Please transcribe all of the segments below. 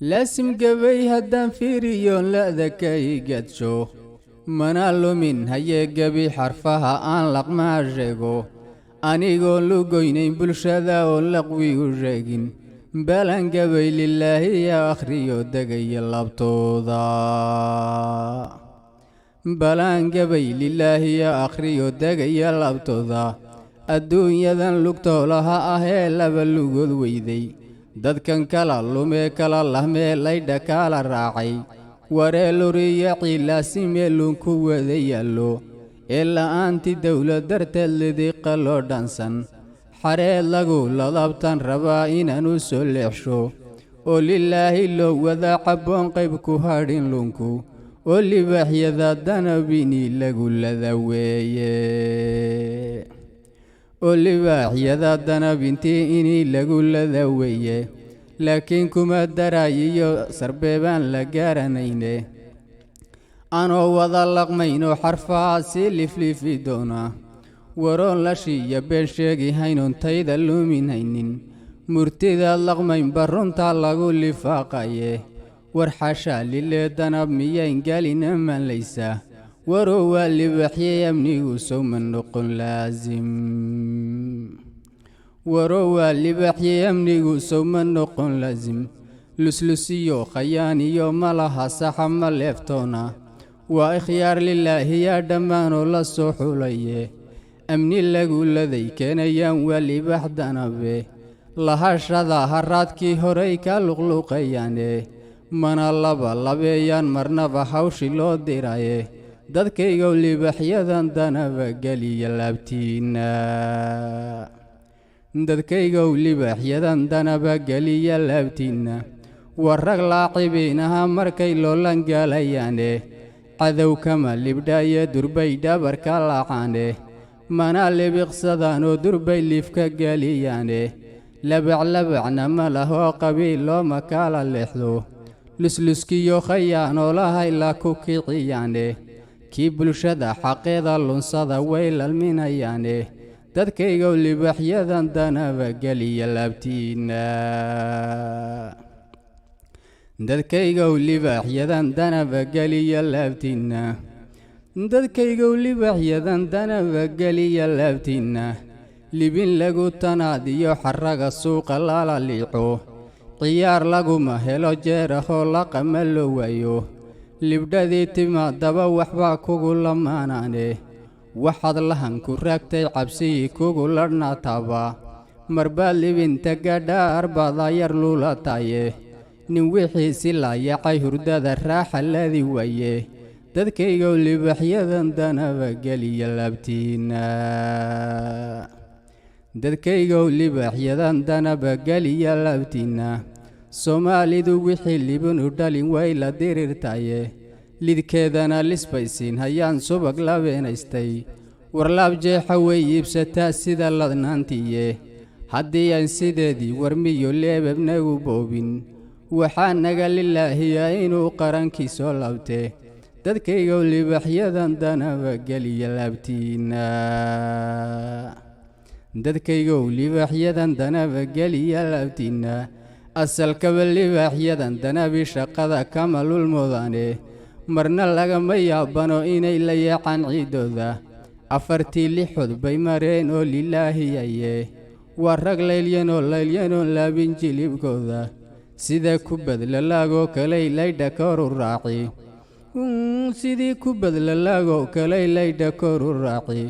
لاسم قبي هدان فيريون لا ذكاي قد شو منالو من هيا قبي حرفها آن لقما الرقو أني قولو قوينين بلشدا ولقوي الرقين بلان قبي لله يا أخريو دقي اللابطوضا بلان قبي لله يا أخريو دقي اللابطوضا الدنيا ذن لقتو لها أهيلا بلوغود ويدي dadkan kala lume kala lahme laydha kala raacay wareeluriya ciilaasimee ku wada yaallo ee la'aanti dawlad darteed lidiqa loo dhansan xareed lagu ladabtan rabaa inaanu soo leexsho oo lilaahi loo wada cabboon qayb ku hadhin lunku oo libaaxyada danabini lagu ladaweeye libaaxyada danabintii inii lagu ladaweeye laakiin kuma daraayiyo sarbeebaan la garanayne anoo wada laqmayno xarfahaasi liflifi doona waroon la shiiya been sheegi haynon tayda luminaynin murtidaad laqmaynba runtaa lagu lifaaqaye war xashaa lilee danab miyayn galina maanlaysa waroo waa libaaxye amnigu sowma noqon laazim waroo waa libaaxye amnigu sowma noqon laazim luslusiyo khayaaniyo malaha saxa ma leeftoona waa ikhyaar lilaahi yaa dhammaanoo la soo xulaye amni lagu laday keenayaan waa libaax danabe lahashada haraadkii horay ka luqluuqayaane mana labeeyaan marnaba hawshi loo diraye dadkaygow libaaxyadan danaba geliya laabtiina dadkaygow libaaxyadan danaba geliya laabtiina war rag laacibiinaha markay loolan gaalayaane cadow kama libdhaaye durbay dhabarka laacaane mana libiqsadaanoo durbay liifka geliyaane labaclabacna ma lahoo qabiil looma kala leexdo lusluskiyo khayaanoo lahay la ku kiciyaane kii bulshada xaqeeda lunsada way lalminayaane dadkaygow libaaxyadan danaba geliya laabtiina dadkaygow libaaxyadan danaba geliya laabtiina dadkaygow libaaxyadan danaba geliya laabtiina libin lagu tanaadiyo xaraga suuqa lala liico ciyaar laguma helo jeerahoo laqama loo waayo libdhadii timaadaba waxbaa kugu lamaanaane waxaad lahan ku raagtay cabsigii kugu ladhnaataba marbaad libinta gadhaar baada yar luulataye nin wixiisi laayacay hurdada raaxa ladi waaye dadkaygow libaaxyadan danaba geliya laabtiina dadkaygow libaaxyadan danaba geliya laabtiina soomaalidu wixii libinu dhalin way la dirirtaye lidkeedana lisbaysiin hayaan subag la beenaystay warlaab jeexa way iibsataa sida ladnaantiye haddii aan sideedii warmiyo leebabnagu boobin waxaa naga lilaahiya inuu qarankii soo laabte dadkaygow libaaxyadan danaba geliya laabtiina dadkaygow libaaxyadan danaba geliya laabtiina asalkaba libaaxyadan danabi shaqada kama lulmoodane marna lagama yaabano inay la yaacaan ciidooda afartii lixood bay mareen oo lilaahiyaye waa rag laylyanoo laabin jilibkooda sida kubad lalaagoo kaley laydha koru raaci sidii kubad lalaagoo kaley laydha koru raaci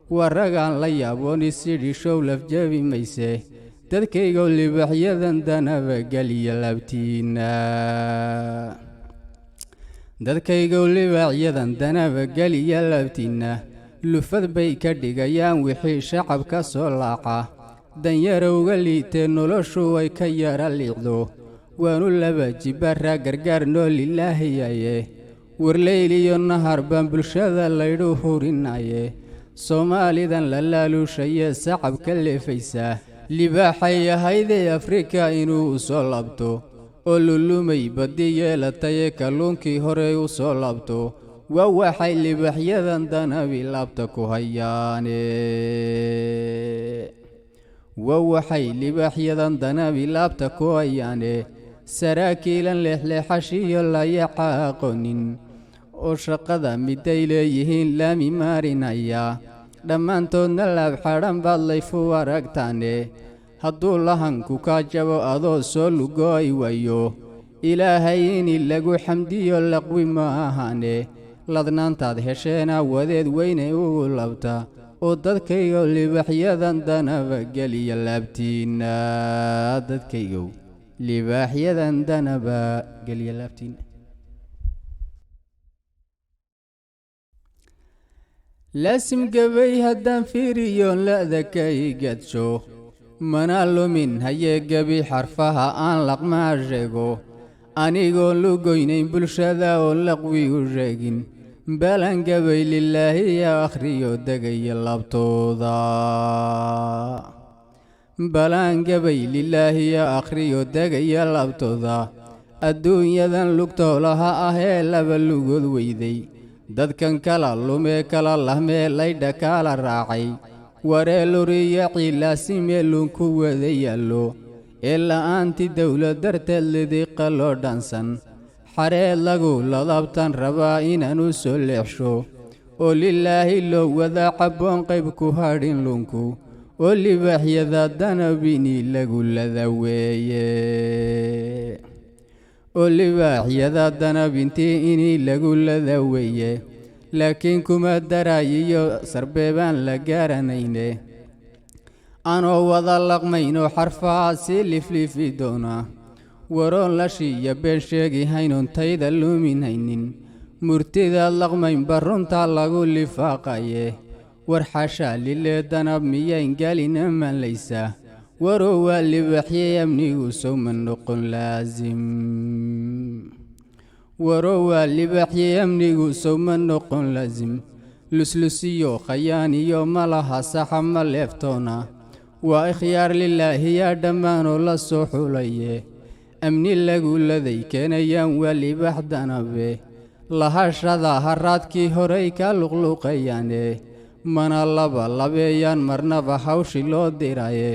waa ragaan la yaabooni sidhi show lafjabi mayse dadkaygow libaaxyadan danaba geliya laabtiina dadkaygow libaaxyadan danaba geliya laabtiina lufad bay ka dhigayaan wixii shacab ka soo laaca danyarowga liitee noloshu way ka yara liicdo waanu laba jibaraa gargaar noo lilaahiyaye warleyliyo nahar baan bulshada laydhu hurinaye soomaalidan la laaluushaye sacab ka leefaysaa libaaxay ahaydee afrika inuu u soo laabto oo lulumay baddi yeelataye kalluunkii horey u soo laabto waa waxay libaaxyadan danabi laabta ku hayaane waa waxay libaaxyadan danabi laabta ku hayaane saraakiilan leexleexashiyo layaca aqoonin oo shaqada miday leeyihiin laami maarinaya dhammaantoodna laabxadhan baad layfu aragtaane hadduu lahanku kaa jabo adoo soo lugooy wayo ilaahay in lagu xamdiyo laqwi ma ahaane ladnaantaad hesheena wadeed weyne ugu labta oo dadkaygo libaaxyadan danaba geliya laabtiinna dadkaygow libaaxyadan danaba geliya laabtiinna laasim gabay haddaan fiiriyoon la'da kay gadsho mana lumin hayee gebi xarfaha aan laqmaa sheego anigoon lugoynayn bulshada oon laqwi u sheegin balan gabay lilaahiya akhriyo degaya laabtooda balan gabay lilaahiya akhriyo degaya laabtooda adduunyadan lugtoolaha ahee laba lugood weyday dadkan kala lumee kala lahmee laydha kala raacay waree luriya ciilaasimee luunku wada yaallo ee la'aanti dawlad darteed lidiqa loo dhansan xareed lagu ladabtan rabaa inaanu soo leexsho oo lilaahi loo wadaa cabboon qayb ku hadhin luunku oo libaaxyada danabini lagu lada weeye oo libaaxyada danabintii inii lagu lada weeye laakiin kuma daraayiyo sarbeebaan la gaaranayne anoo wada laqmaynoo xarfaha sii liflifi doona waroon lashiiya been sheegi haynoon tayda luuminhaynin murtidaad laqmaynba runtaa lagu lifaaqaye war xashaa lilee danab miyayn galina maanlaysa warow waa libaaxyey amnigu sowma noqon laasim warow waa libaaxyey amnigu sowma noqon laasim luslusiyo khayaaniyo malaha saxa ma leeftoona waa ikhyaar lilaahiyaa dhammaanoo la soo xulaye amni lagu laday keenayaan waa libaax danabe lahashada haraadkii horay ka luqluuqayaane mana laba labeeyaan marnaba hawshi loo diraye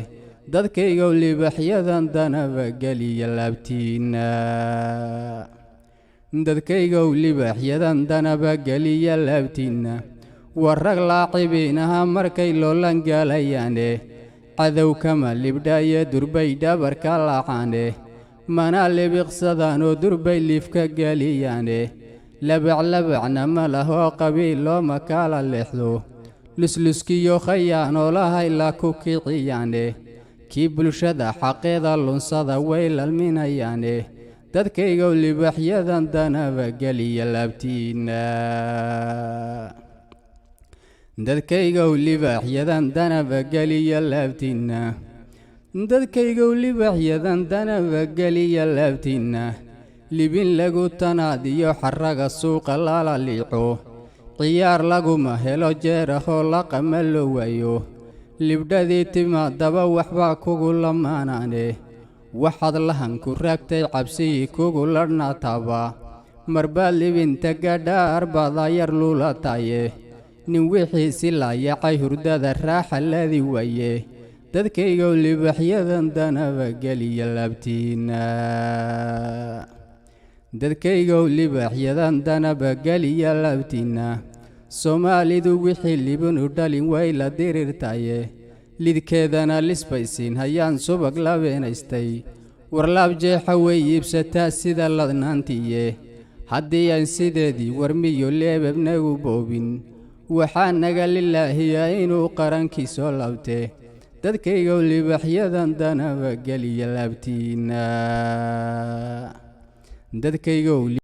dadkaygow libaaxyadan danaba geliya laabtiinna dadkaygow libaaxyadan danaba geliya laabtiinna war rag laacibiinaha markay loolan gaalayaane cadow kama libdhaye durbay dhabarka laacaane mana libiqsadaanoo durbay liifka geliyaane labaclabacna ma lahoo qabiil looma kala leexdo lusluskiyo khayaanoolahay la ku kiciyaane kii bulshada xaqeeda lunsada way lalminayaane dadkaygow libaaxyadan danaba geliya laabtiinna dadkaygow libaaxyadan danaba geliya laabtiinna dadkaygow libaaxyadan danaba geliya laabtiinna libin lagu tanaadiyo xaraga suuqa lala liico ciyaar laguma helo jeerahoo laqama loo waayo libdhadii timaadaba waxbaa kugu lamaanaane waxaad lahanku raagtay cabsigii kugu ladhnaataba marbaad libinta gadhaar baada yar luulataye nin wixiisi laayacay hurdada raaxa ladi waaye dadkaygow libaaxyadan danaba geliya laabtiinna dadkaygow libaaxyadan danaba geliya laabtiinna soomaalidu wixii libinu dhalin way la dirirtaye lidkeedana lisbaysiin hayaan subag labeenaystay warlaab jeexa way iibsataa sida ladnaantiye haddii aan sideedii warmiyo leebabnagu boobin waxaa naga lilaahiya inuu qarankii soo laabte dadkaygow libaaxyadan danaba geliya laabtiinna dadkaygow